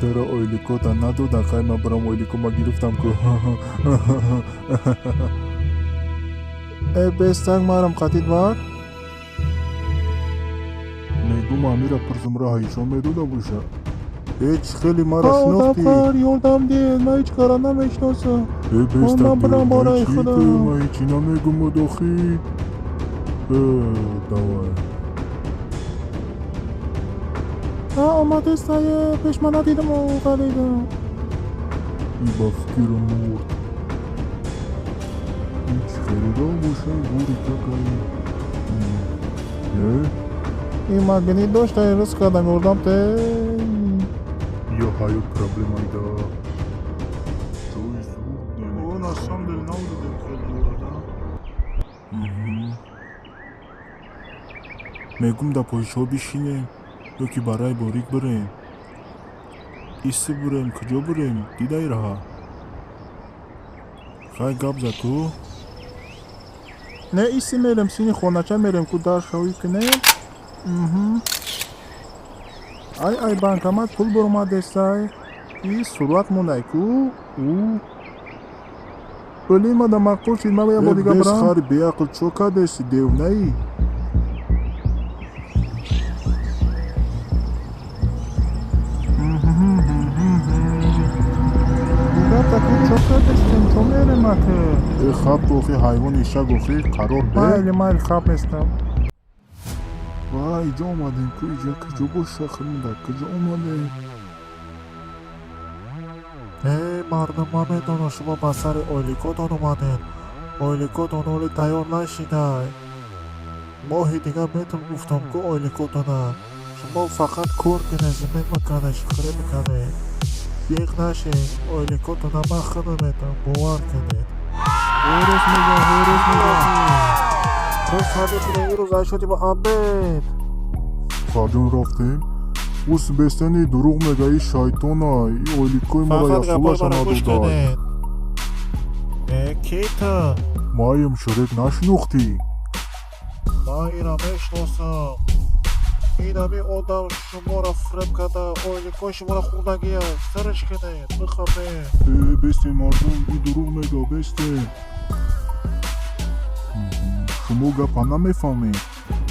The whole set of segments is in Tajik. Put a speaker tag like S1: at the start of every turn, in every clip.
S1: چرا اویلیکو ندادن؟ خیلی من برام اویلیکو ما گرفتم که بستنگ مارم قطید بار میگم امیر پرسم راه ایشون میدوده باشه هیچ خیلی مرا شناختی یادم دید من هیچ کارا نمیشناسم بستنگ من برام برای خودم من هیچی نمیگم مداخی دوای آماده سایه پیش من ندیدم و غلیدم ای با فکر مرد هیچ خریدا باشه بوری تکایی نه؟ این مگنی داشت ایرس کردن گردم ته یا هایو پرابلم ایدا جوی زود نه اون اصلا دل نوریدم خیلی موردا میگم دا پایشا بشینیم یکی برای باریک بریم ایسته بریم کجا بریم دیدای رها خواهی گب زد تو نه ایسته میرم سینی خونچه میرم که در شوی کنه ای بانکامات پول برما دستای ای سرعت مونده کو او بلی ما دا مقبول شید ما بیا با دیگه برام بس خاری بیاقل چوکا دستی دیو نایی چوکا دستیم چون میرم اکه خواب گوخی حیوان ایشا گوخی قرار به مایل خواب استم وای اینجا اومدیم که اینجا کجا باشه خمیده کجا اومده مردم ما میدونم شما با سر اویلیکودان اومدین اویلیکودان ولی تیار نشیده ماهی دیگه میتون گفتم که اویلیکودانه شما فقط کور کنه زمین مکنه شخری بکنه بیق نشین اویلیکودانه من خدا میتونم باور کنید هیروز میگه تو ساده کنه این روز های شدی با عبید خواهدون رفتیم اوس بستنی دروغ میگه ای شایطانه ای اویلیکوی ما را یخولش ندادای کی تا؟ مایم شرک نشنوختی ما اینا میشناسم این همی آدم شما را فرم کرده اویلیکوی شما را خوردگیه سرش کنه بخوابه بستین مردم ای دروغ میگه بستین شما گپا نمیفهمین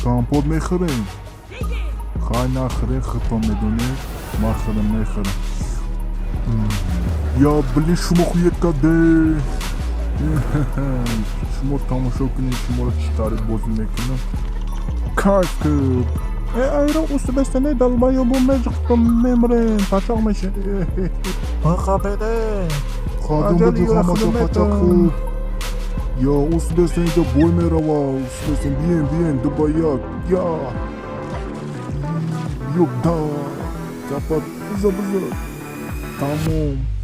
S1: کامپوت میخورین خواهی نخورین خطا میدونید ما خورم میخورم یا بلی شما خویت کده شما تماشا کنید شما را چطوری بازی میکنم کاش که ایرا اوست بستنه دلبا یا بو میجختم میمرین پچاق میشه بخوابیده خواهدون بدی خاماشا پچاق خوب یا اوست بستنه دا بوی میروا اوست بستنه بین دبایا یا yok da kapat buza tamo